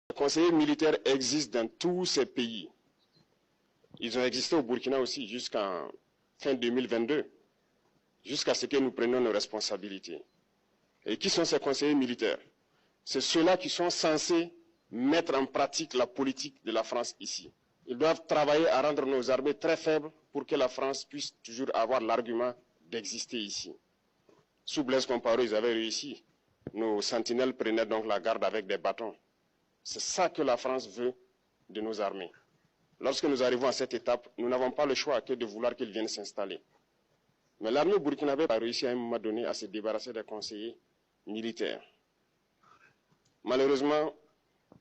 Les conseillers militaires existent dans tous ces pays. Ils ont existé au Burkina aussi jusqu'en fin 2022, jusqu'à ce que nous prenions nos responsabilités. Et qui sont ces conseillers militaires? C'est ceux-là qui sont censés mettre en pratique la politique de la France ici. Ils doivent travailler à rendre nos armées très faibles pour que la France puisse toujours avoir l'argument d'exister ici. Sous Blaise Compaoré, ils avaient réussi. Nos sentinelles prenaient donc la garde avec des bâtons. C'est ça que la France veut de nos armées. Lorsque nous arrivons à cette étape, nous n'avons pas le choix que de vouloir qu'ils viennent s'installer. Mais l'armée burkinabé a réussi à un moment donné à se débarrasser des conseillers militaires. Malheureusement,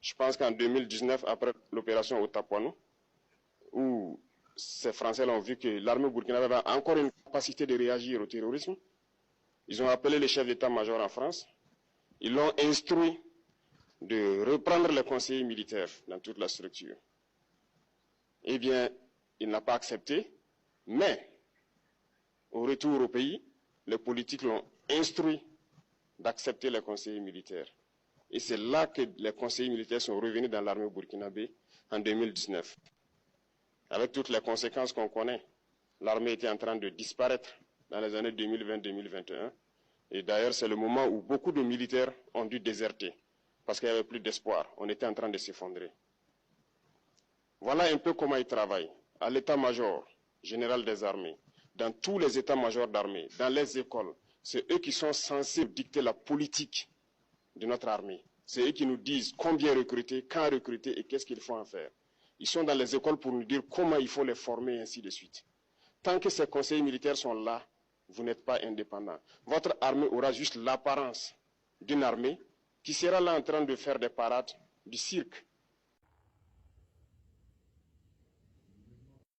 je pense qu'en 2019, après l'opération Otapouanou, où ces Français ont vu que l'armée burkinabé avait encore une capacité de réagir au terrorisme, ils ont appelé le chef d'état-major en France, ils l'ont instruit de reprendre les conseillers militaires dans toute la structure. Eh bien, il n'a pas accepté, mais au retour au pays, les politiques l'ont instruit d'accepter les conseillers militaires. Et c'est là que les conseillers militaires sont revenus dans l'armée burkinabé en 2019. Avec toutes les conséquences qu'on connaît, l'armée était en train de disparaître dans les années 2020-2021. Et d'ailleurs, c'est le moment où beaucoup de militaires ont dû déserter, parce qu'il n'y avait plus d'espoir. On était en train de s'effondrer. Voilà un peu comment ils travaillent. À l'état-major général des armées, dans tous les états-majors d'armée, dans les écoles, c'est eux qui sont censés dicter la politique de notre armée. C'est eux qui nous disent combien recruter, quand recruter et qu'est-ce qu'il faut en faire. Ils sont dans les écoles pour nous dire comment il faut les former et ainsi de suite. Tant que ces conseillers militaires sont là, vous n'êtes pas indépendant. Votre armée aura juste l'apparence d'une armée qui sera là en train de faire des parades, du cirque,